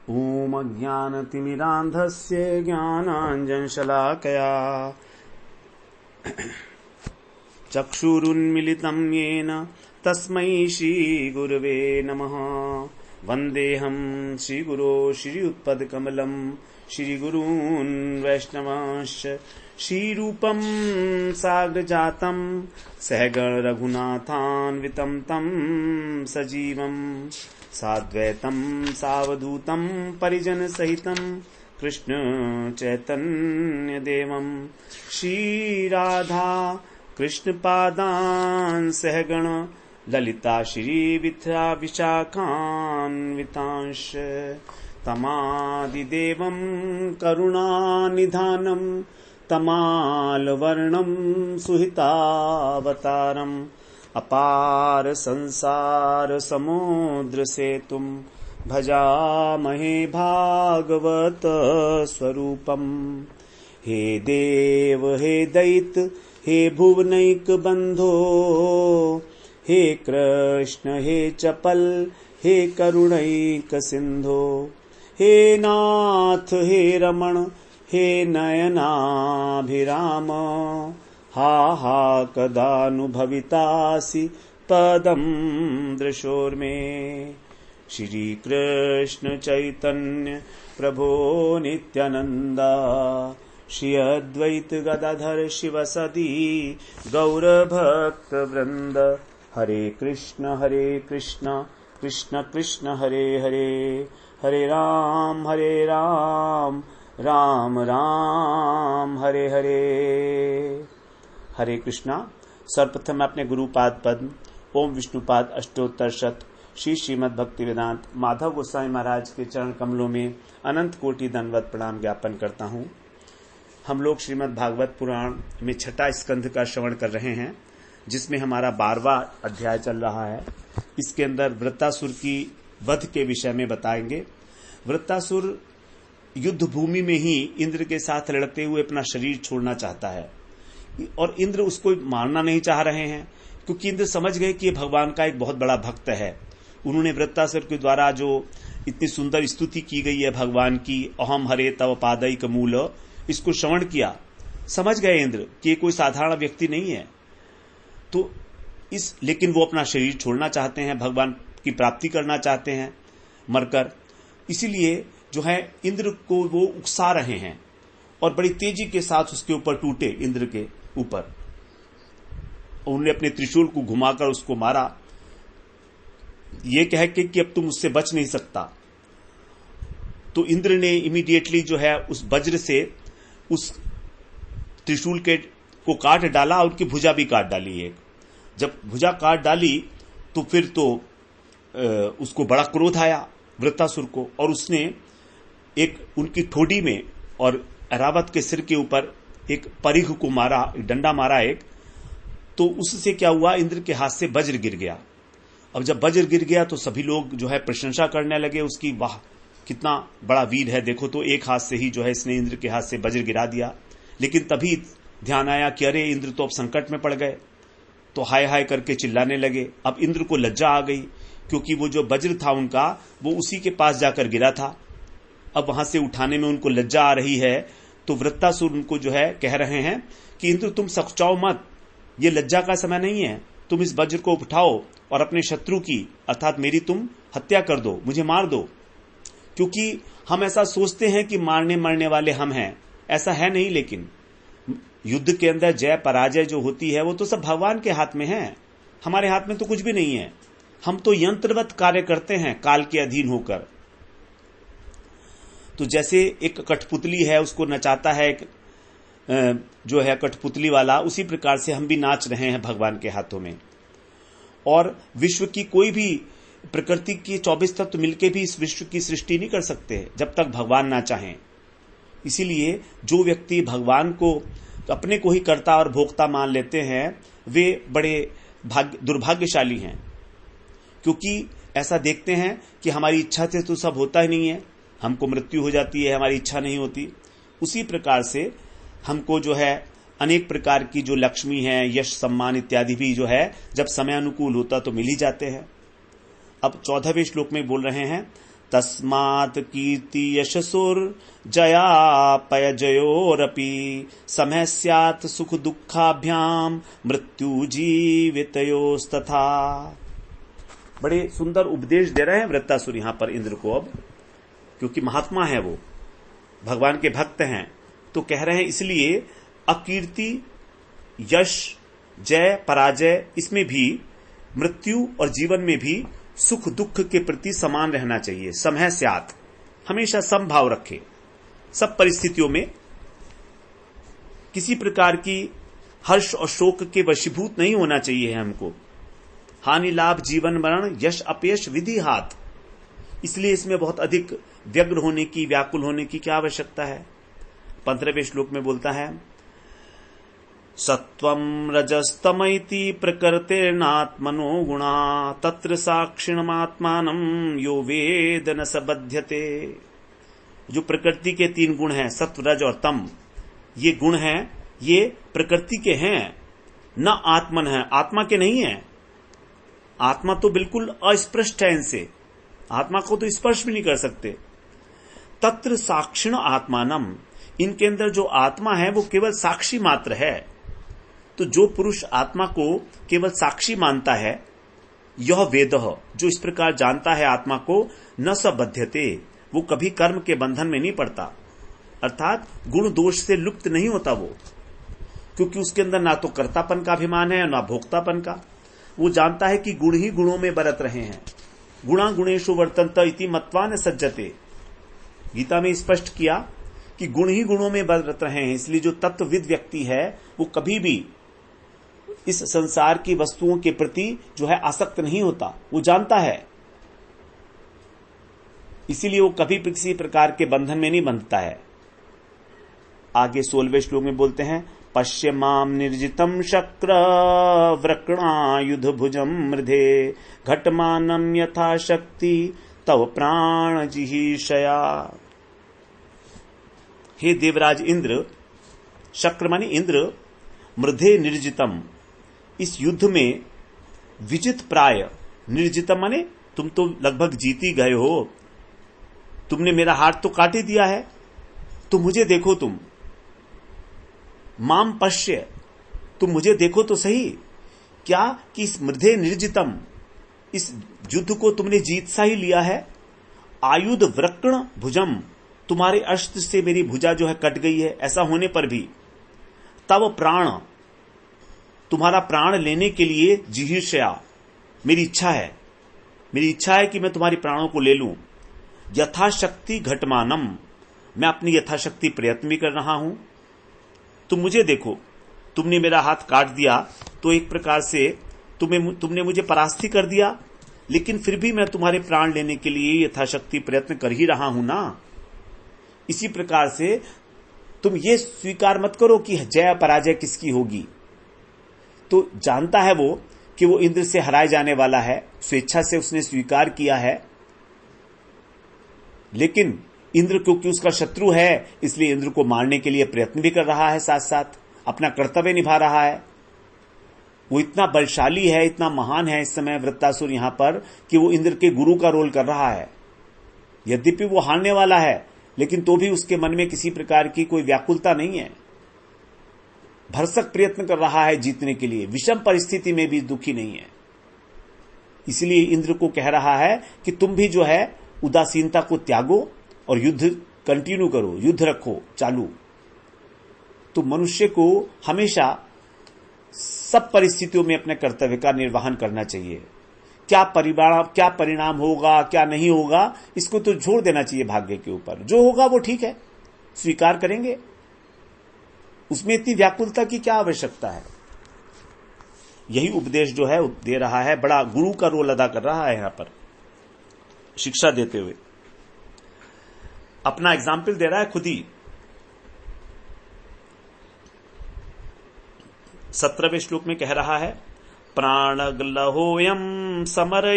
ॐ अज्ञानतिमिरान्धस्य ज्ञानाञ्जनशलाकया चक्षुरुन्मिलितं येन तस्मै श्रीगुरवे नमः। वन्देऽहं श्रीगुरो श्रीयुत्पदकमलं श्रीगुरून् वैष्णवांश्च श्रीरूपं साग्रजातं सहगण रघुनाथान्वितं तं सजीवं साद्वैतं सावधूतं परिजनसहितं कृष्ण चैतन्यदेवं श्रीराधा कृष्णपादान् सहगण ललिता श्रीविद्या विशाखान्वितांश तमादिदेवं करुणानिधानं तमालवर्णं सुहितावतारम् अपार संसार समुद्र सेतुं भजामहे भागवत स्वरूपम्। हे देव हे दैत हे भुवनैक बंधो, हे कृष्ण हे चपल हे करुणैक सिंधो, हे नाथ हे रमण हे नयनाभिराम, हा हा कदानुभवितासि पदं दृशोर्मे। श्री कृष्ण चैतन्य प्रभो नित्यानंदा, श्री अद्वैत गदाधर शिवसदी गौरभक्त वृंद। हरे कृष्ण कृष्ण कृष्ण हरे हरे, हरे राम राम राम हरे हरे। हरे कृष्णा। सर्वप्रथम मैं अपने गुरुपाद पद्म ओम विष्णुपाद अष्टोत्तर शत श्री श्रीमद् भक्ति वेदांत माधव गोस्वामी महाराज के चरण कमलों में अनंत कोटि दंडवत प्रणाम ज्ञापन करता हूँ। हम लोग श्रीमद् भागवत पुराण में छठा स्कंध का श्रवण कर रहे हैं, जिसमें हमारा 12वां अध्याय चल रहा है। इसके अंदर वृत्तासुर की वध के विषय में बताएंगे। वृत्तासुर युद्ध भूमि में ही इंद्र के साथ लड़ते हुए अपना शरीर छोड़ना चाहता है, और इंद्र उसको मारना नहीं चाह रहे हैं, क्योंकि इंद्र समझ गए कि ये भगवान का एक बहुत बड़ा भक्त है। उन्होंने वृत्तासुर के द्वारा जो इतनी सुंदर स्तुति की गई है भगवान की, अहम हरे तव पादैक मूल, इसको श्रवण किया। समझ गए इंद्र कि ये कोई साधारण व्यक्ति नहीं है। तो लेकिन वो अपना शरीर छोड़ना चाहते हैं, भगवान की प्राप्ति करना चाहते हैं मरकर। इसीलिए जो है इंद्र को वो उकसा रहे हैं और बड़ी तेजी के साथ उसके ऊपर टूटे। इंद्र के ऊपर उन्होंने अपने त्रिशूल को घुमाकर उसको मारा, ये कह के कि अब तुम उससे बच नहीं सकता। तो इंद्र ने इमीडिएटली जो है उस वज्र से उस त्रिशूल के को काट डाला, उनकी भुजा भी काट डाली। एक जब भुजा काट डाली तो फिर तो उसको बड़ा क्रोध आया वृत्तासुर को, और उसने एक उनकी ठोडी में और ऐरावत के सिर के ऊपर एक परिघ को मारा, डंडा मारा एक। तो उससे क्या हुआ, इंद्र के हाथ से वज्र गिर गया। अब जब वज्र गिर गया तो सभी लोग जो है प्रशंसा करने लगे उसकी, वाह कितना बड़ा वीर है, देखो तो एक हाथ से ही जो है इसने इंद्र के हाथ से वज्र गिरा दिया। लेकिन तभी ध्यान आया कि अरे इंद्र तो अब संकट में पड़ गए, तो हाय हाय करके चिल्लाने लगे। अब इंद्र को लज्जा आ गई, क्योंकि वो जो वज्र था उनका वो उसी के पास जाकर गिरा था। अब वहां से उठाने में उनको लज्जा आ रही है। तो वृत्तासुर उनको जो है कह रहे हैं कि इंद्र तुम सकुचाओ मत, ये लज्जा का समय नहीं है, तुम इस वज्र को उठाओ और अपने शत्रु की अर्थात मेरी तुम हत्या कर दो, मुझे मार दो। क्योंकि हम ऐसा सोचते हैं कि मारने मरने वाले हम हैं, ऐसा है नहीं। लेकिन युद्ध के अंदर जय पराजय जो होती है वो तो सब भगवान के हाथ में है, हमारे हाथ में तो कुछ भी नहीं है। हम तो यंत्रवत कार्य करते हैं काल के अधीन होकर। तो जैसे एक कठपुतली है, उसको नचाता है एक जो है कठपुतली वाला, उसी प्रकार से हम भी नाच रहे हैं भगवान के हाथों में। और विश्व की कोई भी प्रकृति के 24 तत्व मिलके भी इस विश्व की सृष्टि नहीं कर सकते जब तक भगवान ना चाहें। इसीलिए जो व्यक्ति भगवान को अपने को ही कर्ता और भोक्ता मान लेते हैं वे बड़े दुर्भाग्यशाली हैं, क्योंकि ऐसा देखते हैं कि हमारी इच्छा से तो सब होता ही नहीं है, हमको मृत्यु हो जाती है, हमारी इच्छा नहीं होती। उसी प्रकार से हमको जो है अनेक प्रकार की जो लक्ष्मी है, यश सम्मान इत्यादि भी जो है जब समय अनुकूल होता तो मिल ही जाते हैं। अब 14वें श्लोक में बोल रहे हैं, तस्मात् कीर्ति यशसुर जयापयजयोरपि समय स्यात् सुख दुःखाभ्याम मृत्यु जीवितयोस्तथा। बड़े सुंदर उपदेश दे रहे हैं वृत्तासुर यहां पर इंद्र को। अब क्योंकि महात्मा है, वो भगवान के भक्त हैं, तो कह रहे हैं इसलिए अकीर्ति, यश, जय, पराजय, इसमें भी मृत्यु और जीवन में भी सुख दुख के प्रति समान रहना चाहिए। समय स्यात्, हमेशा समभाव रखे। सब परिस्थितियों में किसी प्रकार की हर्ष और शोक के वशीभूत नहीं होना चाहिए हमको। हानि लाभ जीवन मरण यश अपयश विधि हाथ, इसलिए इसमें बहुत अधिक व्यग्र होने की, व्याकुल होने की क्या आवश्यकता है। 15वें श्लोक में बोलता है सत्वं रजस्तमैति प्रकृतिर्नात्मनो गुणा तत्र साक्षिणमात्मानं यो वेद न स बध्यते। जो प्रकृति के 3 गुण हैं, सत्व रज और तम, ये गुण हैं, ये प्रकृति के हैं, न आत्मन है, आत्मा के नहीं है। आत्मा तो बिल्कुल अस्पृष्ट है इनसे, आत्मा को तो स्पर्श भी नहीं कर सकते। तत्र साक्षिण आत्मानम, इनके अंदर जो आत्मा है वो केवल साक्षी मात्र है। तो जो पुरुष आत्मा को केवल साक्षी मानता है, यह वेदः, जो इस प्रकार जानता है आत्मा को, न स बध्यते, वो कभी कर्म के बंधन में नहीं पड़ता, अर्थात गुण दोष से लुप्त नहीं होता वो, क्योंकि उसके अंदर ना तो कर्तापन का अभिमान है ना भोक्तापन का। वो जानता है कि गुण ही गुणों में बरत रहे हैं। गुणा गुणेषु वर्तन्त इति मत्वा न सज्जते, गीता में स्पष्ट किया कि गुण ही गुणों में बरत रहे हैं। इसलिए जो तत्वविद व्यक्ति है वो कभी भी इस संसार की वस्तुओं के प्रति जो है आसक्त नहीं होता, वो जानता है, इसीलिए वो कभी किसी प्रकार के बंधन में नहीं बंधता है। आगे 16वें श्लोक में बोलते हैं पश्य माम निर्जितम शक्र वृकणायुध भुजम मृधे घटमानम यथा शक्ति तव प्राण जिहीशया। हे देवराज इंद्र, शक्र माने इंद्र, मृधे निर्जितम, इस युद्ध में विजित प्राय, निर्जितम माने तुम तो लगभग जीत ही गए हो, तुमने मेरा हाथ तो काट ही दिया है, तो मुझे देखो तुम। माम पश्य, तुम मुझे देखो तो सही, क्या कि इस मृधे निर्जितम, इस युद्ध को तुमने जीत सा ही लिया है। आयुध वृक्ण भुजम, तुम्हारे अस्त्र से मेरी भुजा जो है कट गई है, ऐसा होने पर भी तव प्राण, तुम्हारा प्राण लेने के लिए जिहीर्षया, मेरी इच्छा है, मेरी इच्छा है कि मैं तुम्हारी प्राणों को ले लूं। यथाशक्ति घटमानम, मैं अपनी यथाशक्ति प्रयत्न भी कर रहा हूं। तुम मुझे देखो, तुमने मेरा हाथ काट दिया तो एक प्रकार से तुमने मुझे परास्ती कर दिया, लेकिन फिर भी मैं तुम्हारे प्राण लेने के लिए यथाशक्ति प्रयत्न कर ही रहा हूं ना। इसी प्रकार से तुम ये स्वीकार मत करो कि जय पराजय किसकी होगी। तो जानता है वो कि वो इंद्र से हराए जाने वाला है, स्वेच्छा से उसने स्वीकार किया है, लेकिन इंद्र क्योंकि उसका शत्रु है इसलिए इंद्र को मारने के लिए प्रयत्न भी कर रहा है, साथ साथ अपना कर्तव्य निभा रहा है। वो इतना बलशाली है, इतना महान है इस समय वृत्तासुर यहां पर, कि वो इंद्र के गुरु का रोल कर रहा है। यद्यपि वो हारने वाला है, लेकिन तो भी उसके मन में किसी प्रकार की कोई व्याकुलता नहीं है, भरसक प्रयत्न कर रहा है जीतने के लिए, विषम परिस्थिति में भी दुखी नहीं है। इसलिए इंद्र को कह रहा है कि तुम भी जो है उदासीनता को त्यागो और युद्ध कंटिन्यू करो, युद्ध रखो चालू। तो मनुष्य को हमेशा सब परिस्थितियों में अपने कर्तव्य का निर्वहन करना चाहिए। क्या परिणाम होगा क्या नहीं होगा, इसको तो छोड़ देना चाहिए भाग्य के ऊपर। जो होगा वो ठीक है, स्वीकार करेंगे, उसमें इतनी व्याकुलता की क्या आवश्यकता है। यही उपदेश जो है दे रहा है, बड़ा गुरु का रोल अदा कर रहा है यहां पर शिक्षा देते हुए। अपना एग्जाम्पल दे रहा है खुद ही। 17वें श्लोक में कह रहा है प्राणग्लहोयम समर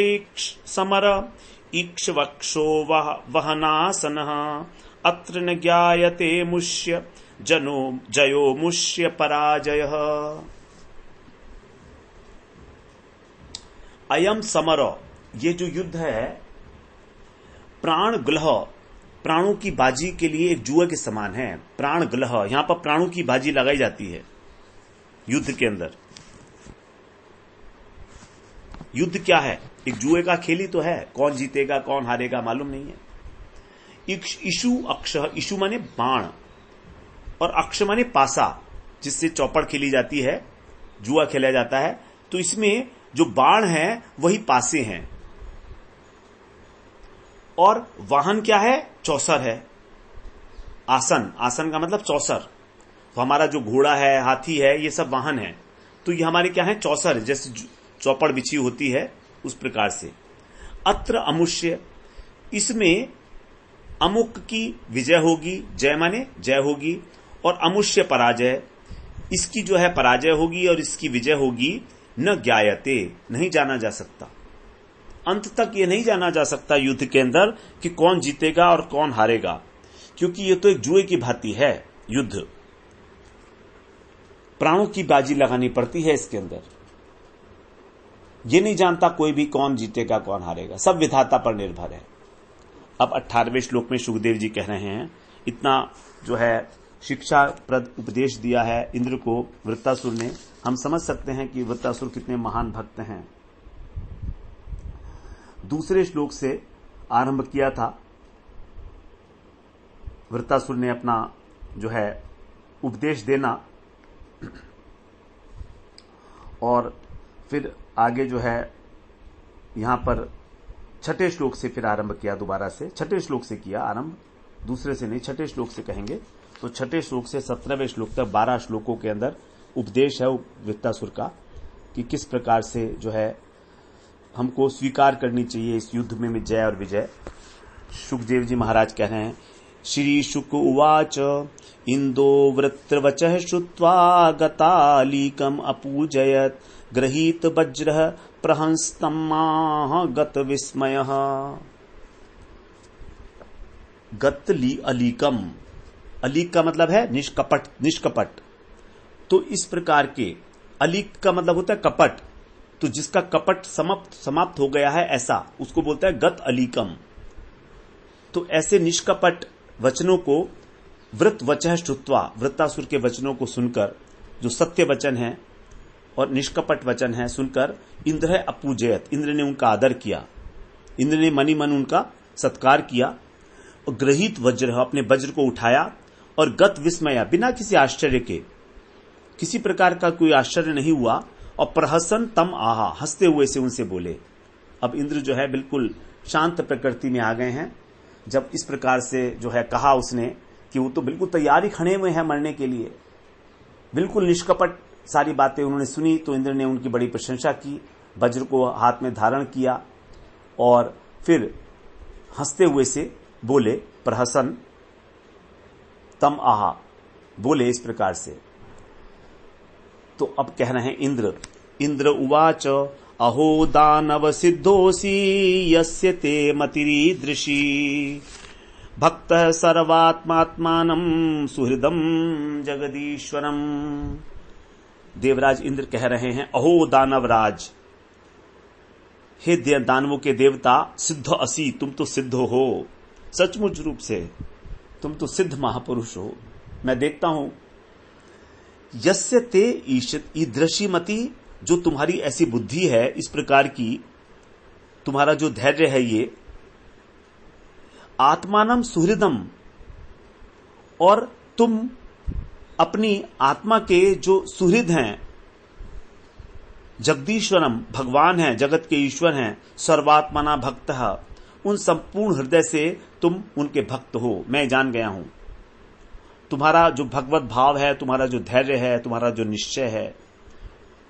ईक्ष्वक्षो वहनासन अत्र न ज्ञायते मुष्य जयो मुष्य पराजय। अयम समर, ये जो युद्ध है, प्राण ग्लह, प्राणों की बाजी के लिए एक जुए के समान है। प्राण ग्लह, यहां पर प्राणों की बाजी लगाई जाती है युद्ध के अंदर। युद्ध क्या है? एक जुए का खेल ही तो है, कौन जीतेगा कौन हारेगा मालूम नहीं है। इशु अक्ष, इशु माने बाण और अक्ष माने पासा, जिससे चौपड़ खेली जाती है, जुआ खेला जाता है। तो इसमें जो बाण है वही पासे हैं, और वाहन क्या है? चौसर है। आसन, आसन का मतलब चौसर। तो हमारा जो घोड़ा है, हाथी है, ये सब वाहन है। तो ये हमारे क्या है? चौसर, जैसे चौपड़ बिछी होती है उस प्रकार से। अत्र अमुष्य, इसमें अमुक की विजय होगी, जय माने जय होगी, और अमुष्य पराजय, इसकी जो है पराजय होगी और इसकी विजय होगी। न ज्ञायते, नहीं जाना जा सकता, अंत तक ये नहीं जाना जा सकता युद्ध के अंदर कि कौन जीतेगा और कौन हारेगा, क्योंकि ये तो एक जुए की भांति है युद्ध। प्राणों की बाजी लगानी पड़ती है इसके अंदर। ये नहीं जानता कोई भी कौन जीतेगा कौन हारेगा, सब विधाता पर निर्भर है। अब 18वें श्लोक में सुखदेव जी कह रहे हैं, इतना जो है शिक्षाप्रद उपदेश दिया है इंद्र को वृत्तासुर ने। हम समझ सकते हैं कि वृत्तासुर कितने महान भक्त हैं। दूसरे श्लोक से आरंभ किया था। वृत्तासुर ने अपना जो है उपदेश देना, और फिर आगे जो है यहां पर छठे श्लोक से फिर आरंभ किया, दोबारा से छठे श्लोक से किया आरंभ, दूसरे से नहीं, छठे श्लोक से कहेंगे। तो छठे श्लोक से 17वें श्लोक तक 12 श्लोकों के अंदर उपदेश है वृत्तासुर का, कि किस प्रकार से जो है हमको स्वीकार करनी चाहिए इस युद्ध में जय और विजय। सुखदेव जी महाराज कह रहे हैं, श्री शुक उवाच इंदो वृत्रवचः श्रुत्वा गतालीकम अपूजयत गृहीत वज्र प्रहंस्तमाह गत विस्मयः। गतली अलीकम, अलीक का मतलब है निष्कपट, निष्कपट। तो इस प्रकार के, अलीक का मतलब होता है कपट, तो जिसका कपट समाप्त हो गया है ऐसा, उसको बोलता है गत अलीकम। तो ऐसे निष्कपट वचनों को वृत वचः श्रुत्वा, वृत्तासुर के वचनों को सुनकर, जो सत्य वचन है और निष्कपट वचन है, सुनकर इंद्र अपूजयत, इंद्र ने उनका आदर किया, इंद्र ने मनी मन उनका सत्कार किया, और गृहीत वज्र, अपने वज्र को उठाया, और गत विस्मया, बिना किसी आश्चर्य के, किसी प्रकार का कोई आश्चर्य नहीं हुआ, और प्रहसन तम आहा, हंसते हुए से उनसे बोले। अब इंद्र जो है बिल्कुल शांत प्रकृति में आ गए हैं। जब इस प्रकार से जो है कहा उसने कि वो तो बिल्कुल तैयारी खड़े हुए हैं मरने के लिए, बिल्कुल निष्कपट सारी बातें उन्होंने सुनी, तो इंद्र ने उनकी बड़ी प्रशंसा की, वज्र को हाथ में धारण किया, और फिर हंसते हुए से बोले, प्रहसन तम आहा, बोले इस प्रकार से। तो अब कह रहे हैं इंद्र उवाच अहो दानव सिद्धोसी यस्य ते मतिरीदृशी भक्त सर्वात्मात्मानं सुहृदम जगदीश्वरम। देवराज इंद्र कह रहे हैं, अहो दानवराज, हे दानवों के देवता, सिद्ध असी, तुम तो सिद्ध हो, सचमुच रूप से तुम तो सिद्ध महापुरुष हो। मैं देखता हूं, यस्य ते ईदृशी मति, जो तुम्हारी ऐसी बुद्धि है, इस प्रकार की तुम्हारा जो धैर्य है, ये आत्मानम सुहृदम, और तुम अपनी आत्मा के जो सुहृद हैं, जगदीश्वरम, भगवान हैं, जगत के ईश्वर हैं, सर्वात्मना भक्तः, उन संपूर्ण हृदय से तुम उनके भक्त हो, मैं जान गया हूं। तुम्हारा जो भगवत भाव है, तुम्हारा जो धैर्य है, तुम्हारा जो निश्चय है,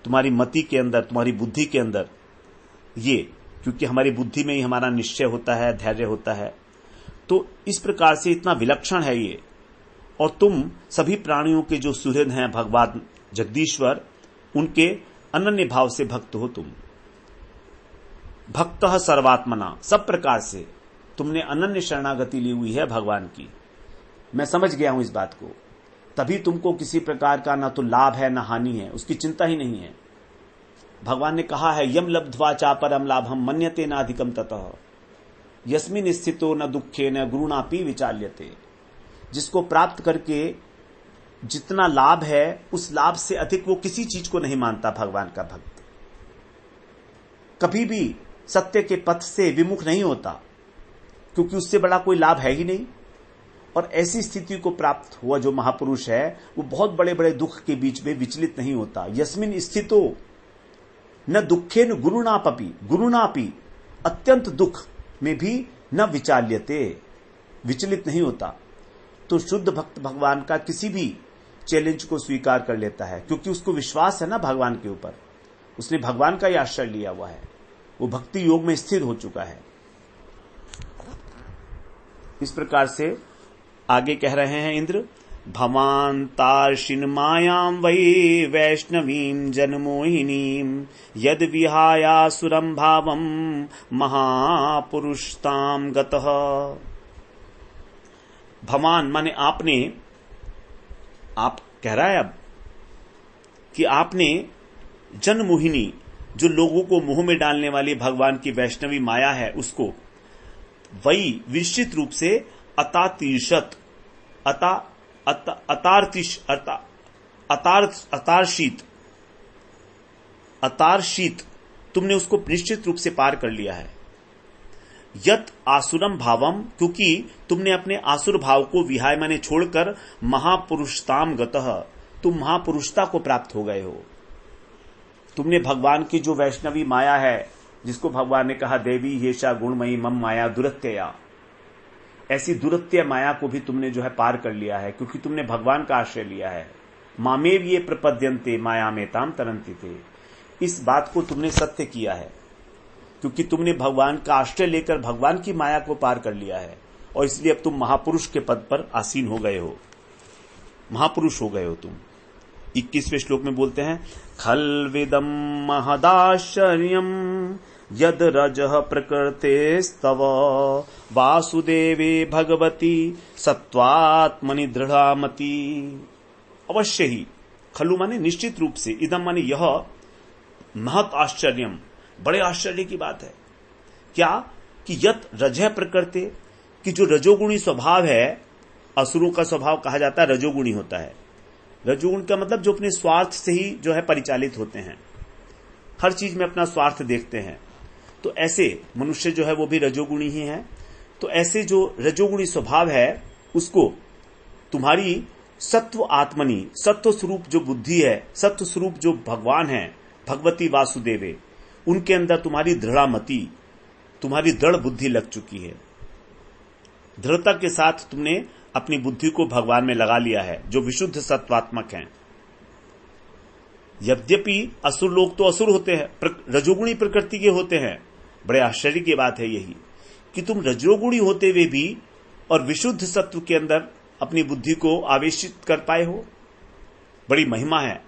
तुम्हारी मति के अंदर, तुम्हारी बुद्धि के अंदर, ये, क्योंकि हमारी बुद्धि में ही हमारा निश्चय होता है, धैर्य होता है, तो इस प्रकार से इतना विलक्षण है ये। और तुम सभी प्राणियों के जो सुहृद हैं, भगवान जगदीश्वर, उनके अनन्य भाव से भक्त हो तुम। भक्तः सर्वात्मना, सब प्रकार से तुमने अनन्य शरणागति ली हुई है भगवान की। मैं समझ गया हूं इस बात को, तभी तुमको किसी प्रकार का ना तो लाभ है ना हानि है, उसकी चिंता ही नहीं है। भगवान ने कहा है, यम लब्ध्वा चापरम लाभम मन्यते नाधिकम ततः, यस्मिन स्थितो न दुखे न गुरुणापि विचाल्यते। जिसको प्राप्त करके जितना लाभ है उस लाभ से अधिक वो किसी चीज को नहीं मानता भगवान का भक्त। कभी भी सत्य के पथ से विमुख नहीं होता, क्योंकि उससे बड़ा कोई लाभ है ही नहीं। और ऐसी स्थिति को प्राप्त हुआ जो महापुरुष है वो बहुत बड़े बड़े दुख के बीच में विचलित नहीं होता। यस्मिन स्थितो न दुखे न गुरुणापि, अत्यंत दुख में भी न विचाल्यते, विचलित नहीं होता। तो शुद्ध भक्त भगवान का किसी भी चैलेंज को स्वीकार कर लेता है, क्योंकि उसको विश्वास है ना भगवान के ऊपर। उसने भगवान का ही आश्रय लिया हुआ है, वो भक्ति योग में स्थिर हो चुका है। इस प्रकार से आगे कह रहे हैं इंद्र, भवान तार्षिन मायां वै वैष्णवीं जनमोहिनीं यद विहायासुरं भावं महापुरुषतां गतः। भवान माने आपने, आप कह रहा है अब कि आपने जनमोहिनी, जो लोगों को मुंह में डालने वाली भगवान की वैष्णवी माया है, उसको वही निश्चित रूप से अतारशीत तुमने उसको निश्चित रूप से पार कर लिया है। यत आसुरम भावम, क्योंकि तुमने अपने आसुर भाव को विहाय माने छोड़कर महापुरुषताम गतः, तुम महापुरुषता को प्राप्त हो गए हो। तुमने भगवान की जो वैष्णवी माया है, जिसको भगवान ने कहा देवी येषा गुणमयी मम माया दुरत्यया, ऐसी दुरत्य माया को भी तुमने जो है पार कर लिया है, क्योंकि तुमने भगवान का आश्रय लिया है। मामेव ये प्रपद्यन्ते माया में ताम तरंती थे, इस बात को तुमने सत्य किया है, क्योंकि तुमने भगवान का आश्रय लेकर भगवान की माया को पार कर लिया है, और इसलिए अब तुम महापुरुष के पद पर आसीन हो गए हो, महापुरुष हो गए हो तुम। 21वें श्लोक में बोलते हैं, खल्विदम महदाश्चर्यम यद रजः प्रकृतेस्तव वासुदेवे भगवती सत्वात्मनि दृढ़ामति। अवश्य ही, खलु माने निश्चित रूप से, इदम माने यह, महत आश्चर्यम, बड़े आश्चर्य की बात है। क्या कि यत रजः प्रकृते, कि जो रजोगुणी स्वभाव है, असुरों का स्वभाव कहा जाता है रजोगुणी होता है। रजोगुण का मतलब जो अपने स्वार्थ से ही जो है परिचालित होते हैं, हर चीज में अपना स्वार्थ देखते हैं। तो ऐसे मनुष्य जो है वो भी रजोगुणी ही है। तो ऐसे जो रजोगुणी स्वभाव है उसको तुम्हारी सत्व आत्मनि, सत्व स्वरूप जो बुद्धि है, सत्व स्वरूप जो भगवान है, भगवती वासुदेवे, उनके अंदर तुम्हारी दृढ़ामति, तुम्हारी दृढ़ बुद्धि लग चुकी है। दृढ़ता के साथ तुमने अपनी बुद्धि को भगवान में लगा लिया है, जो विशुद्ध सत्वात्मक हैं। यद्यपि असुर लोग तो असुर होते हैं, रजोगुणी प्रकृति के होते हैं। बड़े आश्चर्य की बात है यही कि तुम रजोगुणी होते हुए भी और विशुद्ध सत्व के अंदर अपनी बुद्धि को आवेशित कर पाए हो, बड़ी महिमा है।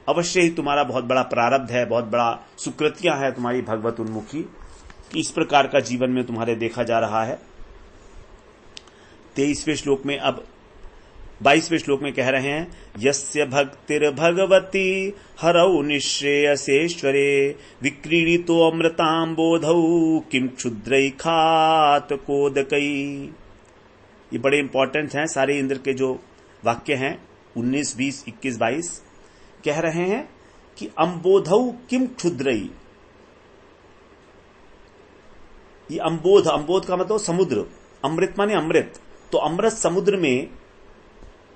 अवश्य ही तुम्हारा बहुत बड़ा प्रारब्ध है, बहुत बड़ा सुकृतियां है तुम्हारी भगवत उन्मुखी। इस प्रकार का जीवन में तुम्हारे देखा जा रहा है। 23वें श्लोक में, अब 22वें श्लोक में कह रहे हैं, यस्य भक्तिर भगवती हरौ निश्रेयसेश्वरे विक्रीडितो अमृतां बोधौ किम क्षुद्रै खात कोदकै। ये बड़े इंपॉर्टेंट हैं सारे इंद्र के जो वाक्य हैं, 19, 20, 21, 22 कह रहे हैं कि अम्बोधौ किम क्षुद्रै। ये अम्बोध का मतलब समुद्र, अमृत माने अमृत। तो अमृत समुद्र में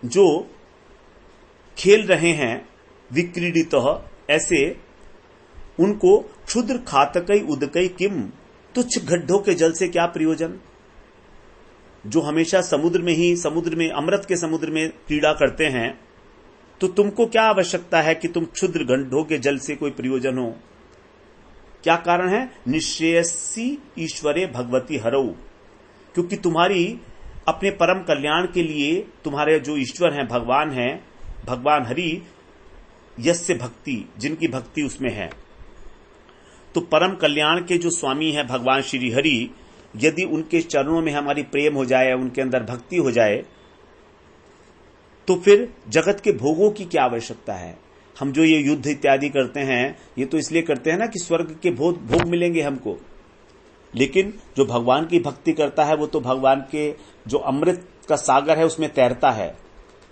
जो खेल रहे हैं विक्रीडितः, ऐसे उनको क्षुद्र खातकई उदकई किम, तुच्छ गड्ढों के जल से क्या प्रयोजन। जो हमेशा समुद्र में अमृत के समुद्र में क्रीड़ा करते हैं, तो तुमको क्या आवश्यकता है कि तुम क्षुद्र गड्ढों के जल से कोई प्रयोजन हो। क्या कारण है, निश्रेयसी ईश्वरे भगवती हरौ, क्योंकि तुम्हारी अपने परम कल्याण के लिए तुम्हारे जो ईश्वर हैं, भगवान हैं, भगवान हरि, यस्य भक्ति, जिनकी भक्ति उसमें है। तो परम कल्याण के जो स्वामी हैं भगवान श्री हरि, यदि उनके चरणों में हमारी प्रेम हो जाए, उनके अंदर भक्ति हो जाए, तो फिर जगत के भोगों की क्या आवश्यकता है। हम जो ये युद्ध इत्यादि करते हैं, ये तो इसलिए करते हैं ना कि स्वर्ग के भोग मिलेंगे हमको। लेकिन जो भगवान की भक्ति करता है वो तो भगवान के जो अमृत का सागर है उसमें तैरता है,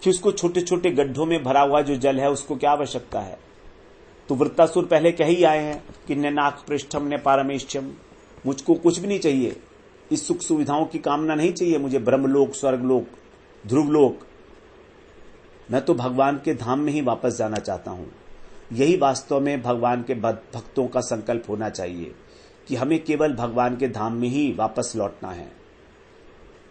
फिर उसको छोटे छोटे गड्ढों में भरा हुआ जो जल है उसको क्या आवश्यकता है। तो वृत्तासुर पहले कह ही आए हैं कि न नाक पृष्ठम न पारमेष्ठम, मुझको कुछ भी नहीं चाहिए, इस सुख सुविधाओं की कामना नहीं चाहिए मुझे, ब्रह्मलोक, स्वर्गलोक, ध्रुवलोक, मैं तो भगवान के धाम में ही वापस जाना चाहता हूं। यही वास्तव में भगवान के भक्तों का संकल्प होना चाहिए कि हमें केवल भगवान के धाम में ही वापस लौटना है।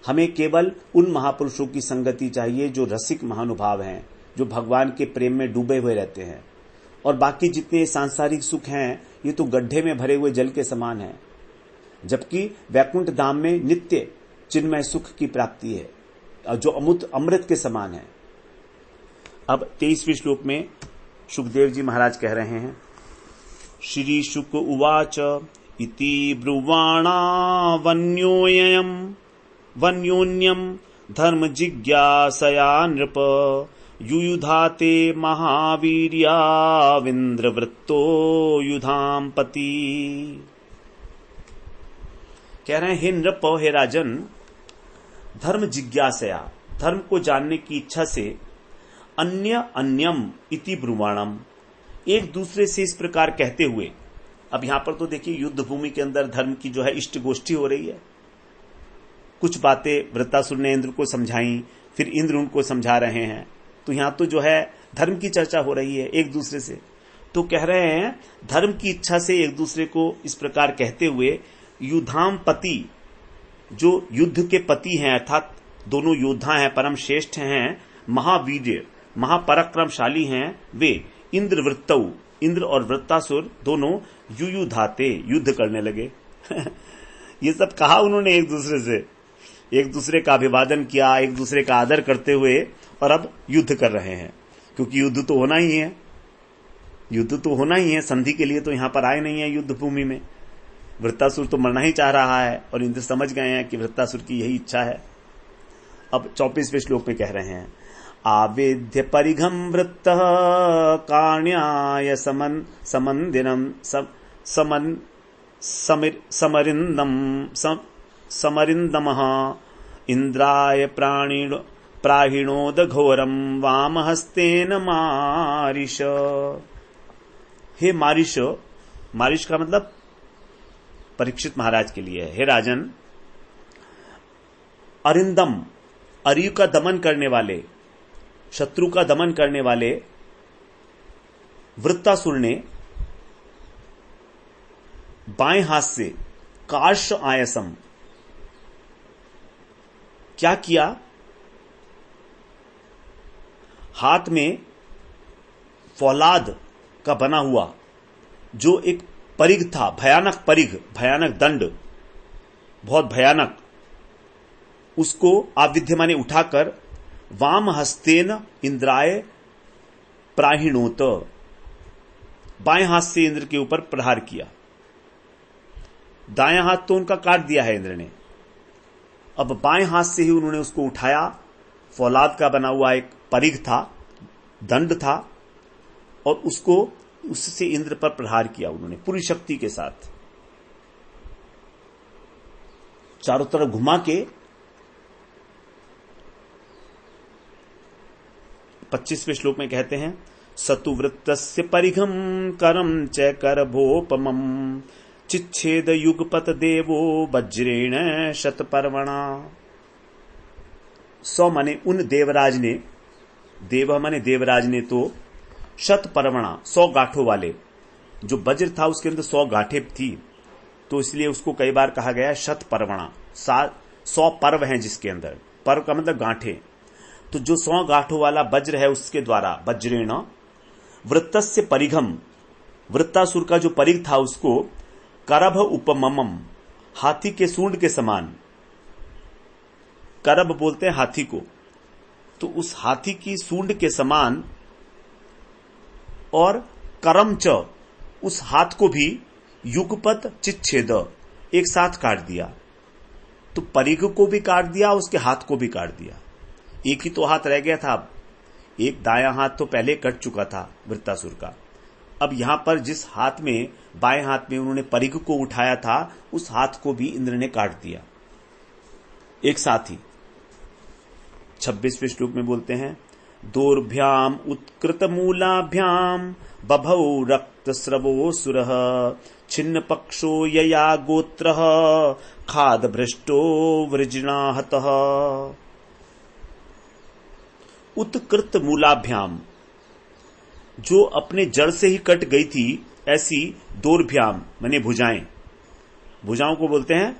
हमें केवल उन महापुरुषों की संगति चाहिए जो रसिक महानुभाव हैं, जो भगवान के प्रेम में डूबे हुए रहते हैं, और बाकी जितने सांसारिक सुख हैं ये तो गड्ढे में भरे हुए जल के समान है, जबकि वैकुंठ धाम में नित्य चिन्मय सुख की प्राप्ति है जो अमृत के समान है। अब 23वें श्लोक में सुखदेव जी महाराज कह रहे हैं, श्री शुक उवाच इति ब्रुवाणा वन्योन्यम धर्म जिज्ञासया नृप युयुधाते महावीर्याविंद्रवृत्तो युधाम पति। कह रहे हैं, हे नृप, हे राजन, धर्म जिज्ञासया, धर्म को जानने की इच्छा से, अन्यम इति ब्रुवाणम, एक दूसरे से इस प्रकार कहते हुए। अब यहां पर तो देखिए युद्ध भूमि के अंदर धर्म की जो है इष्ट गोष्ठी हो रही है। कुछ बातें वृत्तासुर ने इंद्र को समझाई, फिर इंद्र उनको समझा रहे हैं, तो यहां तो जो है धर्म की चर्चा हो रही है एक दूसरे से। तो कह रहे हैं धर्म की इच्छा से एक दूसरे को इस प्रकार कहते हुए, युधाम पति, जो युद्ध के पति हैं अर्थात दोनों योद्धा हैं, परम श्रेष्ठ हैं, महावीर्य महापराक्रमशाली हैं, वे इंद्रवृत्तौ, इंद्र और वृत्तासुर दोनों युयुधाते, युद्ध करने लगे। ये सब कहा उन्होंने एक दूसरे से, एक दूसरे का अभिवादन किया, एक दूसरे का आदर करते हुए, और अब युद्ध कर रहे हैं, क्योंकि युद्ध तो होना ही है, युद्ध तो होना ही है। संधि के लिए तो यहां पर आए नहीं है युद्ध भूमि में। वृत्तासुर तो मरना ही चाह रहा है और इंद्र समझ गए हैं कि वृत्तासुर की यही इच्छा है। अब 24वें श्लोक में कह रहे हैं, आवेद्य परिघम वृत्त काण्याय समन्दिरम समरिंदम इंद्राय प्राहिणोद घोरम वाम हस्तेन मारिश। हे मारिश, मारिश का मतलब परीक्षित महाराज के लिए है। हे राजन, अरिंदम, अरियु का दमन करने वाले, शत्रु का दमन करने वाले वृत्तासुर ने बाएं हाथ से कार्श आयसम क्या किया, हाथ में फौलाद का बना हुआ जो एक परिघ था, भयानक परिघ, भयानक दंड, बहुत भयानक, उसको आविध्य माने उठाकर वाम हस्तेन इंद्राय प्राहिणोत, बाएं हाथ से इंद्र के ऊपर प्रहार किया। दायां हाथ तो उनका काट दिया है इंद्र ने, अब बाएं हाथ से ही उन्होंने उसको उठाया। फौलाद का बना हुआ एक परिघ था, दंड था, और उससे इंद्र पर प्रहार किया उन्होंने पूरी शक्ति के साथ, चारों तरफ घुमा के। 25वें श्लोक में कहते हैं, सतुवृत्तस्य परिघम करम च करभोपमं चिच्छेद युगपत देवो वज्रेण शतपर्वणा। 100 माने उन देवराज ने, देव माने देवराज ने तो शतपर्वणा 100 गांठों वाले, जो वज्र था उसके अंदर 100 गांठें थी, तो इसलिए उसको कई बार कहा गया शतपर्वणा। 100 पर्व हैं जिसके अंदर, पर्व का मतलब गांठें, तो जो 100 गांठों वाला वज्र है उसके द्वारा वज्रेण वृत्तस्य परिघम, वृत्तासुर का जो परिघ था उसको करभ उपममम, हाथी के सूंड के समान, करभ बोलते हैं हाथी को, तो उस हाथी की सूंड के समान, और करम च, उस हाथ को भी युगपत चिच्छेद, एक साथ काट दिया। तो परिघ को भी काट दिया, उसके हाथ को भी काट दिया, एक ही तो हाथ रह गया था। अब एक दायां हाथ तो पहले कट चुका था वृत्तासुर का, अब यहां पर जिस हाथ में, बाएं हाथ में उन्होंने परिघ को उठाया था, उस हाथ को भी इंद्र ने काट दिया एक साथ ही। 26वें श्लोक में बोलते हैं, दोर्भ्याम उत्कृत मूलाभ्याम बभौ रक्त स्रवो सुरः छिन्न पक्षो यया गोत्रः खाद भ्रष्टो वृजनाहतः। उत्कृत मूलाभ्याम, जो अपने जड़ से ही कट गई थी, ऐसी दोर्भ्याम माने भुजाएं, भुजाओं को बोलते हैं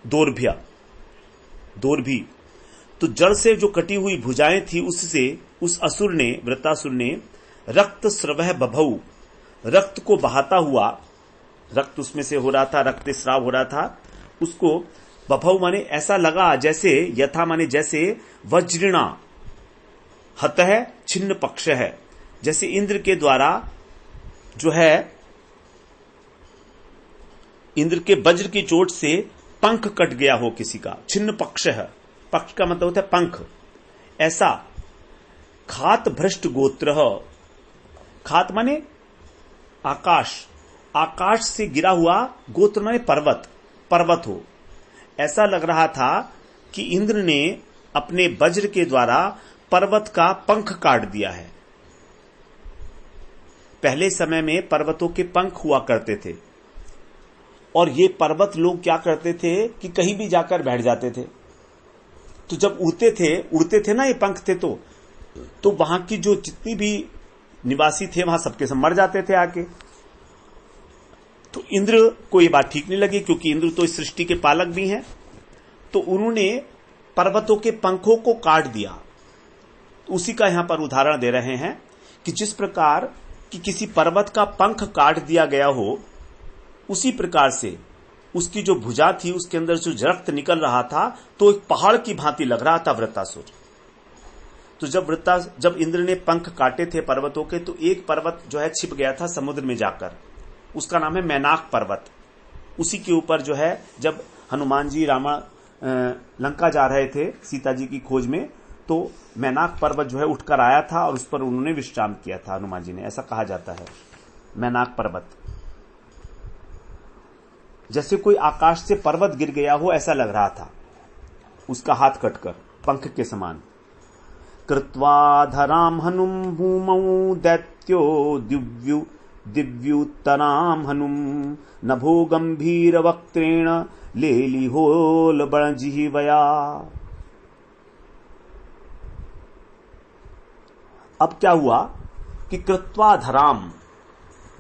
दोर्भ्या, दोर्भी। तो जड़ से जो कटी हुई भुजाएं थी, उससे उस असुर ने, वृत्तासुर ने रक्त स्रवः बभौ, रक्त को बहाता हुआ, रक्त उसमें से हो रहा था, रक्त स्राव हो रहा था, उसको बभौ माने ऐसा लगा जैसे, यथा माने जैसे, वज्रिणा हत है छिन्न पक्ष है, जैसे इंद्र के द्वारा जो है, इंद्र के वज्र की चोट से पंख कट गया हो किसी का, छिन्न पक्ष है, पक्ष का मतलब होता है पंख, ऐसा। खात भ्रष्ट गोत्र, खात माने आकाश, आकाश से गिरा हुआ, गोत्र माने पर्वत, पर्वत हो, ऐसा लग रहा था कि इंद्र ने अपने वज्र के द्वारा पर्वत का पंख काट दिया है। पहले समय में पर्वतों के पंख हुआ करते थे, और ये पर्वत लोग क्या करते थे कि कहीं भी जाकर बैठ जाते थे। तो जब उड़ते थे ना ये पंख थे, तो वहां की जो जितनी भी निवासी थे वहां सबके सब मर जाते थे आके। तो इंद्र को ये बात ठीक नहीं लगी, क्योंकि इंद्र तो इस सृष्टि के पालक भी हैं। तो उन्होंने पर्वतों के पंखों को काट दिया। उसी का यहां पर उदाहरण दे रहे हैं कि जिस प्रकार कि किसी पर्वत का पंख काट दिया गया हो, उसी प्रकार से उसकी जो भुजा थी, उसके अंदर जो रक्त निकल रहा था, तो एक पहाड़ की भांति लग रहा था वृत्तासुर। तो जब इंद्र ने पंख काटे थे पर्वतों के, तो एक पर्वत जो है छिप गया था समुद्र में जाकर, उसका नाम है मैनाक पर्वत। उसी के ऊपर जो है, जब हनुमान जी लंका जा रहे थे सीता जी की खोज में, तो मैनाक पर्वत जो है उठकर आया था और उस पर उन्होंने विश्राम किया था हनुमान जी ने, ऐसा कहा जाता है। मैनाक पर्वत जैसे कोई आकाश से पर्वत गिर गया हो ऐसा लग रहा था, उसका हाथ कटकर पंख के समान। कृत्वा धराम हनुम भूमौ दैत्यो दिव्युत्तराम हनुम नभो गंभीर वक्त्रेण लेलिहोल बणजिह्वया। अब क्या हुआ कि कृत्वा धराम,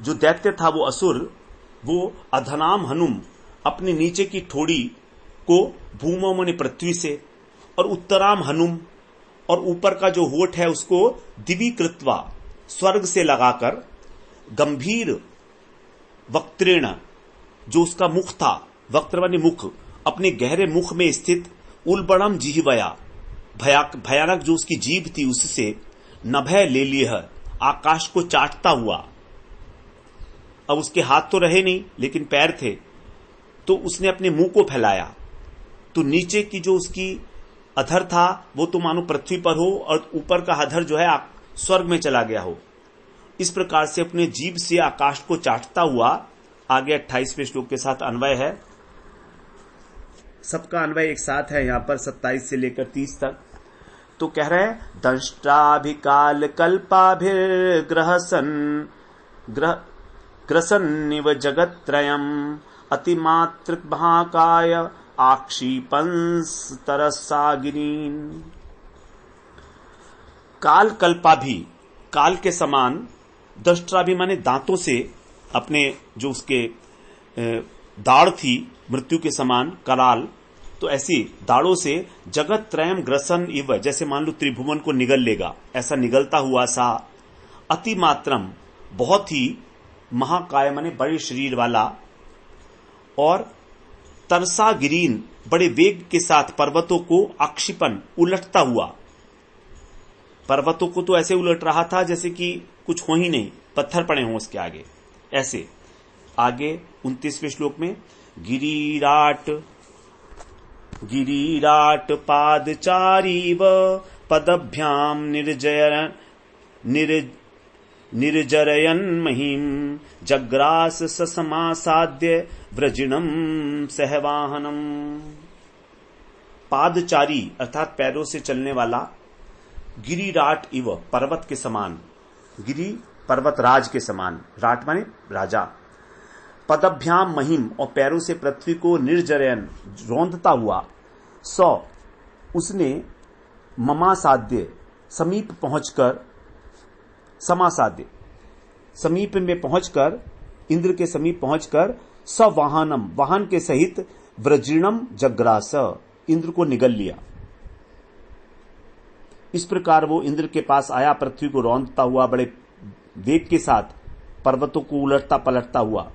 जो दैत्य था वो असुर, वो अधनाम हनुम, अपने नीचे की ठोड़ी को भूमौ माने पृथ्वी से, और उत्तराम हनुम, और ऊपर का जो होठ है उसको दिवी कृत्वा, स्वर्ग से लगाकर, गंभीर वक्त्रेण, जो उसका मुख था, वक्त्र माने मुख, अपने गहरे मुख में स्थित, उल्बणम जिह्वया, भयानक जो उसकी जीभ थी, उससे नभय ले लिया, आकाश को चाटता हुआ। अब उसके हाथ तो रहे नहीं, लेकिन पैर थे, तो उसने अपने मुंह को फैलाया, तो नीचे की जो उसकी अधर था वो तो मानो पृथ्वी पर हो, और ऊपर का अधर जो है स्वर्ग में चला गया हो। इस प्रकार से अपने जीभ से आकाश को चाटता हुआ, आगे 28वें श्लोक के साथ अन्वय है, सबका अन्वय एक साथ है यहां पर 27 से लेकर 30 तक। तो कह रहे हैं, दंष्ट्राभिकाल ग्रसन्निव जगत्त्रयम् अतिमातृक महाकाय आक्षिपंस तरसागिरीन। काल कल्पाभि, काल के समान, दंष्ट्राभि माने दांतों से, अपने जो उसके दाढ़ थी मृत्यु के समान कराल, तो ऐसी दाढ़ों से जगत त्रयम ग्रसन इव, जैसे मान लो त्रिभुवन को निगल लेगा, ऐसा निगलता हुआ सा, अति मात्रम, बहुत ही, महाकाय माने बड़े शरीर वाला, और तरसा गिरीन, बड़े वेग के साथ पर्वतों को आक्षिपन, उलटता हुआ। पर्वतों को तो ऐसे उलट रहा था जैसे कि कुछ हो ही नहीं, पत्थर पड़े हों उसके आगे, ऐसे। आगे 29वें श्लोक में, गिरीराट पादचारीव पदभ्याम निर्जरयन् महीम जग्रास ससमासाद्य व्रजिणम सहवाहनम। पादचारी अर्थात पैरों से चलने वाला, गिरिराट इव पर्वत के समान, गिरि पर्वत राज के समान, राट माने राजा, पदभ्याम महिम और पैरों से पृथ्वी को निर्जरयन रौंदता हुआ, सौ उसने ममासाद्य समीप पहुंचकर, समासाद्य समीप में पहुंचकर, इंद्र के समीप पहुंचकर, सवाहनम वाहन के सहित, व्रजिणम जग्रास इंद्र को निगल लिया। इस प्रकार वो इंद्र के पास आया, पृथ्वी को रौंदता हुआ, बड़े वेग के साथ पर्वतों को उलटता पलटता हुआ,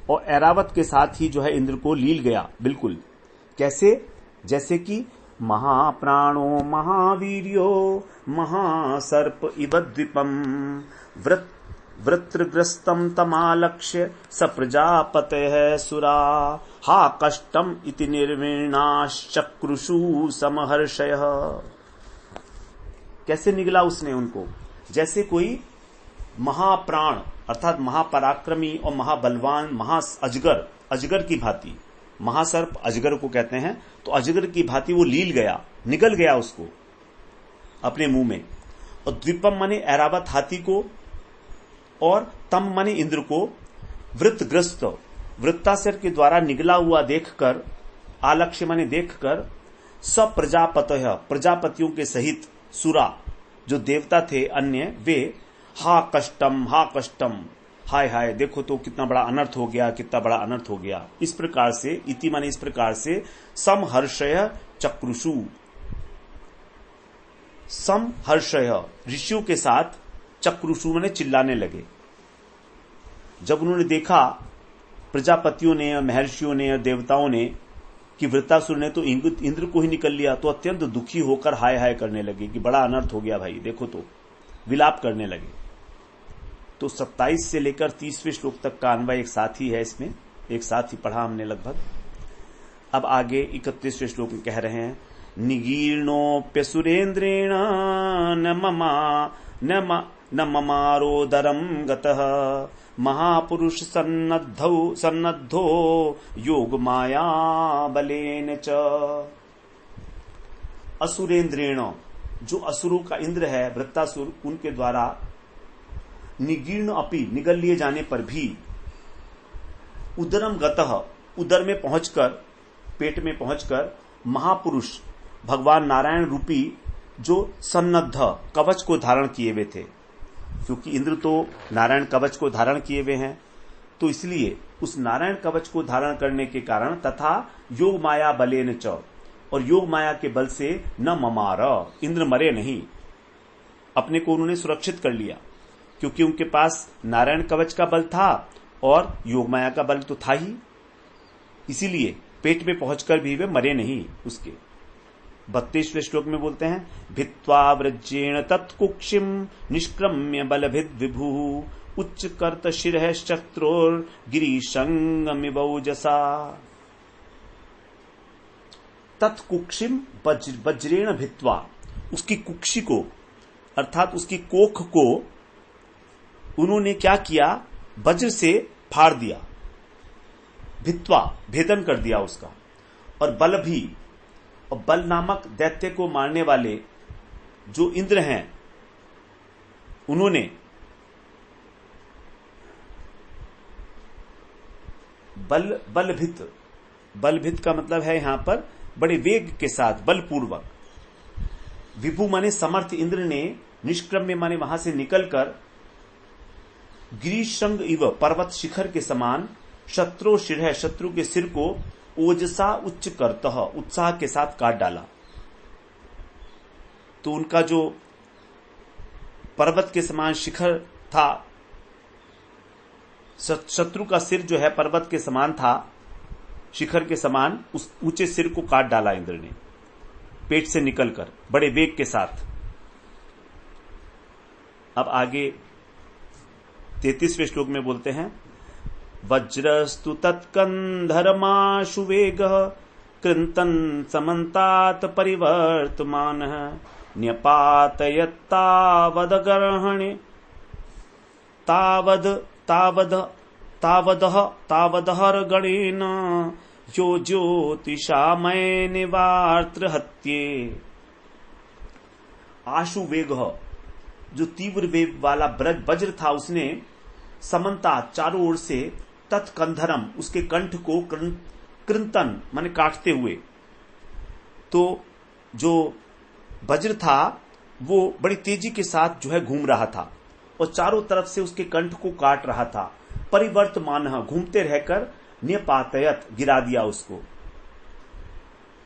और ऐरावत के साथ ही जो है इंद्र को लील गया। बिल्कुल कैसे? जैसे कि महाप्राणो महावीर्यो महासर्प इव द्वीपम वृत्रग्रस्तम तमालक्ष्य स प्रजापतयः सुरा हा कष्टम इति निर्वीणाश्चक्रुषु समहर्षयः। कैसे निगला उसने उनको? जैसे कोई महाप्राण अर्थात महापराक्रमी और महाबलवान अजगर, अजगर की भांति, महासर्प अजगर को कहते हैं, तो अजगर की भांति वो लील गया, निगल गया उसको अपने मुंह में। और द्वीपम माने ऐरावत हाथी को, और तम माने इंद्र को, वृत्रग्रस्त वृत्तासुर के द्वारा निगला हुआ देखकर, आलक्ष्य माने देखकर, सब प्रजापतयः प्रजापतियों के सहित, सुरा जो देवता थे अन्य, वे हा कष्टम हाय हाय देखो तो कितना बड़ा अनर्थ हो गया, कितना बड़ा अनर्थ हो गया। इस प्रकार से, इति माने इस प्रकार से, समहर्षय चक्रुषु, समहर्षय ऋषियों के साथ, चक्रुषु माने चिल्लाने लगे। जब उन्होंने देखा, प्रजापतियों ने, महर्षियों ने, देवताओं ने, कि वृत्तासुर ने तो इंद्र को ही निकल लिया, तो अत्यंत दुखी होकर हाय हाय करने लगे कि बड़ा अनर्थ हो गया भाई, देखो तो विलाप करने लगे। तो 27 से लेकर 30वें श्लोक तक का अन्वय एक साथ ही है, इसमें एक साथ ही पढ़ा हमने लगभग। अब आगे 31वें श्लोक में कह रहे हैं, निगीर्णोप्यसुरेन्द्रेण न ममारोदरम गतः महापुरुष सन्नद्धो योग माया बलेन च। असुरेन्द्रेण जो असुरों का इंद्र है वृत्तासुर, उनके द्वारा निगीर्ण अपि निगल लिए जाने पर भी, उदरम गतः उदर में पहुंचकर, पेट में पहुंचकर, महापुरुष भगवान नारायण रूपी जो सन्नद्ध कवच को धारण किए हुए थे, क्योंकि इंद्र तो नारायण कवच को धारण किए हुए हैं, तो इसलिए उस नारायण कवच को धारण करने के कारण, तथा योग माया बलेन च, और योग माया के बल से, न ममार इंद्र मरे नहीं, अपने को उन्होंने सुरक्षित कर लिया, क्योंकि उनके पास नारायण कवच का बल था और योग माया का बल तो था ही, इसीलिए पेट में पहुंचकर भी वे मरे नहीं उसके। 32वें श्लोक में बोलते हैं, भित्वा व्रजेण तत्कुक्षिम निष्क्रम्य बलभिद विभु उच्च कर्त शिरः शत्रुर गिरीशंगमिवौजसा। तत्कुक्षिम वज्रेण भित्वा, उसकी कुक्षी को अर्थात उसकी कोख को उन्होंने क्या किया, वज्र से फाड़ दिया, भित्वा भेदन कर दिया उसका। और बल भी, और बल नामक दैत्य को मारने वाले जो इंद्र हैं, उन्होंने बलभित का मतलब है यहां पर बड़े वेग के साथ, बलपूर्वक। विभु माने समर्थ इंद्र ने, निष्क्रम्य माने वहां से निकलकर, गिरीशंग इव पर्वत शिखर के समान, शत्रु शिरः शत्रु के सिर को, ओजसा उच्च करतः उत्साह के साथ काट डाला। तो उनका जो पर्वत के समान शिखर था, शत्रु का सिर जो है पर्वत के समान था, शिखर के समान, उस ऊंचे सिर को काट डाला इंद्र ने, पेट से निकलकर बड़े वेग के साथ। अब आगे 33वें श्लोक में बोलते हैं, वज्रस्तु तत्कंधर्माशु वेगः कृंतन समन्तात परिवर्तमानः न्यपातयत्तावदगर्हणे तावद तावद तावदह तावदहर गणेन यो ज्योतिषामय निवार्त्र हत्ये। आशु वेग, जो तीव्र वेग वाला वज्र था, उसने समन्ता चारों ओर से तत्कंधरम, उसके कंठ को कृंतन माने काटते हुए। तो जो वज्र था वो बड़ी तेजी के साथ जो है घूम रहा था और चारों तरफ से उसके कंठ को काट रहा था। परिवर्तमान, घूमते रहकर न्यपातयत, गिरा दिया उसको।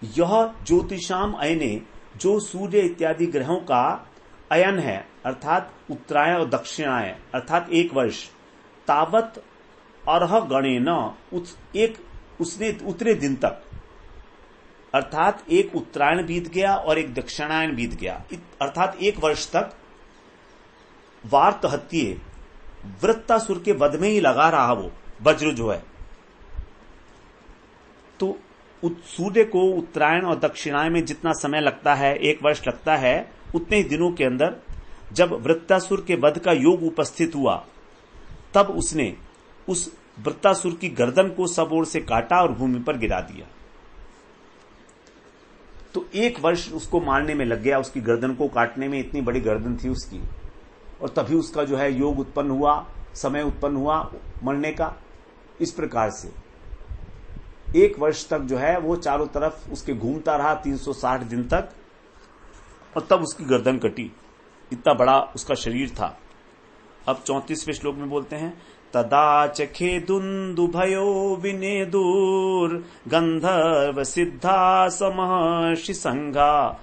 यह ज्योतिषाम अयने, जो सूर्य इत्यादि ग्रहों का अयन है, अर्थात उत्तरायण और दक्षिणायन, अर्थात एक वर्ष। तावत अर्ह गणेन, उसने उतरे दिन तक, अर्थात एक उत्तरायण बीत गया और एक दक्षिणायन बीत गया, अर्थात एक वर्ष तक वार्त हत्ये, वृत्तासुर के वध में ही लगा रहा वो वज्र जो है। तो सूर्य को उत्तरायण और दक्षिणायन में जितना समय लगता है, एक वर्ष लगता है, उतने ही दिनों के अंदर जब वृत्तासुर के वध का योग उपस्थित हुआ, तब उसने उस वृत्तासुर की गर्दन को सब ओर से काटा और भूमि पर गिरा दिया। तो एक वर्ष उसको मारने में लग गया, उसकी गर्दन को काटने में। इतनी बड़ी गर्दन थी उसकी, और तभी उसका जो है योग उत्पन्न हुआ, समय उत्पन्न हुआ मरने का। इस प्रकार से एक वर्ष तक जो है वो चारों तरफ उसके घूमता रहा, 360 दिन तक, और तब उसकी गर्दन कटी। इतना बड़ा उसका शरीर था। अब 34वें श्लोक में बोलते हैं, तदा चखे दुंदुभयो विनेदुर गंधर्व सिद्धा समहर्षि संघा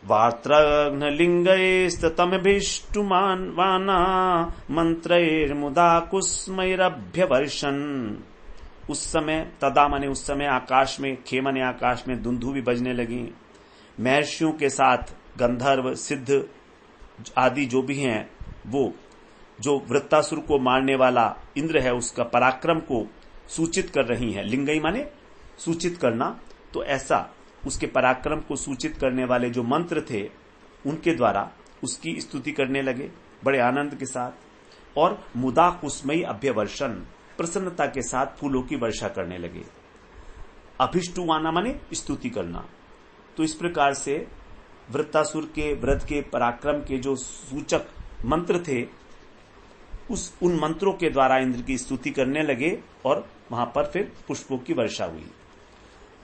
वार्त्रघ्नलिंगैस्ततमभिष्टुमानवाना मंत्रैर्मुदा कुस्मैरभ्यवर्षन्। उस समय, तदा माने उस समय, आकाश में, खे माने आकाश में दुंदु भी बजने लगी। महर्षियों के साथ गंधर्व सिद्ध आदि जो भी हैं, वो जो वृत्तासुर को मारने वाला इंद्र है, उसका पराक्रम को सूचित कर रही हैं। लिंगई माने सूचित करना, तो ऐसा उसके पराक्रम को सूचित करने वाले जो मंत्र थे, उनके द्वारा उसकी स्तुति करने लगे बड़े आनंद के साथ। और मुदा कुसमयी अभ्यवर्षण, प्रसन्नता के साथ फूलों की वर्षा करने लगे। अभिष्टुवाना माने स्तुति करना। तो इस प्रकार से वृत्तासुर के वध के पराक्रम के जो सूचक मंत्र थे, उन मंत्रों के द्वारा इंद्र की स्तुति करने लगे और वहां पर फिर पुष्पों की वर्षा हुई।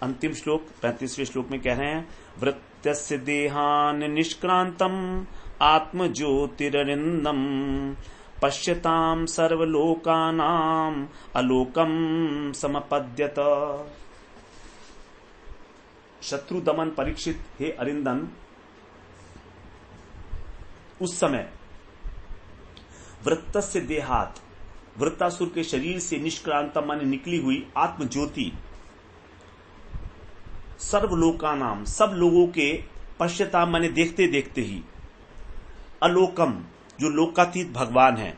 अंतिम श्लोक 35वें श्लोक में कह रहे हैं, वृत्यस्य देहान निष्क्रांतम आत्मज्योतिररिंदम पश्यताम सर्वलोकानाम अलोकम समपद्यत। शत्रु दमन परीक्षित, हे अरिंदम, उस समय वृत्तस्य देहात, वृत्तासुर के शरीर से निष्क्रांत माने निकली हुई आत्मज्योति, सर्वलोकानाम, सब लोगों के, पश्यता माने देखते देखते ही, अलोकम जो लोकातीत भगवान हैं,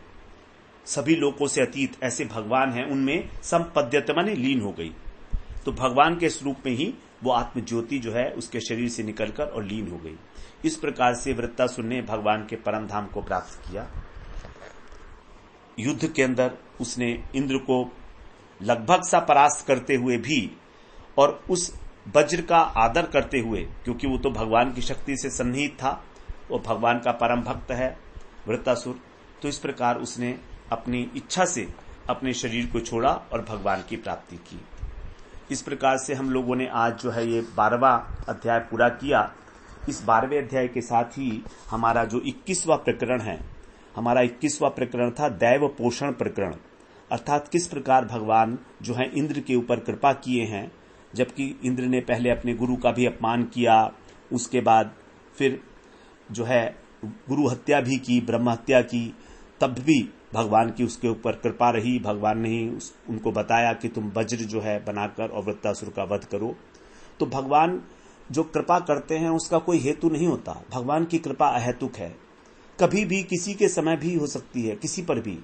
सभी लोकों से अतीत ऐसे भगवान हैं, उनमें संपद्यत माने लीन हो गई। तो भगवान के स्वरूप में ही वो आत्मज्योति जो है उसके शरीर से निकलकर और लीन हो गई। इस प्रकार से वृत्तासुर ने भगवान के परम धाम को प्राप्त किया। युद्ध के अंदर उसने इंद्र को लगभग सा परास्त करते हुए भी और उस वज्र का आदर करते हुए, क्योंकि वो तो भगवान की शक्ति से सन्निहित था, वो भगवान का परम भक्त है वृत्तासुर, तो इस प्रकार उसने अपनी इच्छा से अपने शरीर को छोड़ा और भगवान की प्राप्ति की। इस प्रकार से हम लोगों ने आज जो है ये 12वां अध्याय पूरा किया। इस 12वें अध्याय के साथ ही हमारा जो 21वां प्रकरण है, हमारा 21वां प्रकरण था दैव पोषण प्रकरण, अर्थात किस प्रकार भगवान जो है इंद्र के ऊपर कृपा किए हैं, जबकि इंद्र ने पहले अपने गुरु का भी अपमान किया, उसके बाद फिर जो है गुरु हत्या भी की, ब्रह्म हत्या की, तब भी भगवान की उसके ऊपर कृपा रही। भगवान ने ही उनको बताया कि तुम वज्र जो है बनाकर और वृत्तासुर का वध करो। तो भगवान जो कृपा करते हैं उसका कोई हेतु नहीं होता, भगवान की कृपा अहेतुक है, कभी भी किसी के समय भी हो सकती है, किसी पर भी,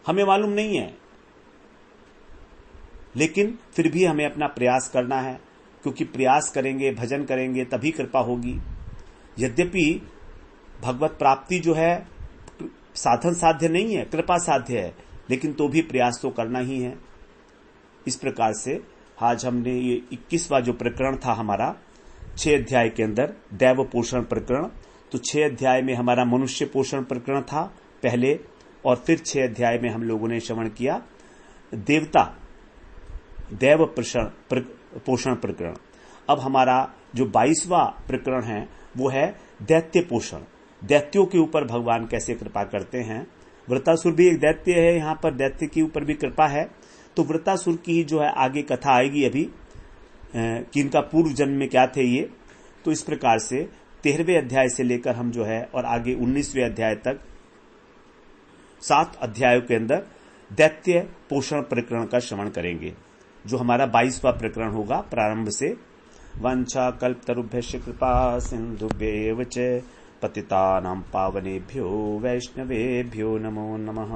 हमें मालूम नहीं है, लेकिन फिर भी हमें अपना प्रयास करना है, क्योंकि प्रयास करेंगे, भजन करेंगे, तभी कृपा होगी। यद्यपि भगवत प्राप्ति जो है साधन साध्य नहीं है, कृपा साध्य है, लेकिन तो भी प्रयास तो करना ही है। इस प्रकार से आज हमने ये 21वां जो प्रकरण था हमारा 6 अध्याय के अंदर दैव पोषण प्रकरण, तो 6 अध्याय में हमारा मनुष्य पोषण प्रकरण था पहले, और फिर 6 अध्याय में हम लोगों ने श्रवण किया देवता दैव पोषण प्रकरण। अब हमारा जो 22वां प्रकरण है वो है दैत्य पोषण। दैत्यों के ऊपर भगवान कैसे कृपा करते हैं। वृत्तासुर भी एक दैत्य है, यहां पर दैत्य के ऊपर भी कृपा है। तो वृत्तासुर की जो है आगे कथा आएगी अभी कि इनका पूर्व जन्म में क्या थे ये। तो इस प्रकार से 13वें अध्याय से लेकर हम जो है और आगे 19वें अध्याय तक 7 अध्यायों के अंदर दैत्य पोषण प्रकरण का श्रवण करेंगे, जो हमारा 22वां प्रकरण होगा प्रारंभ से। वंशा कल्पतरुभ्यश्च कृपा सिन्धुभ्येव च पतितानां पावनेभ्यो वैष्णवेभ्यो नमो नमः।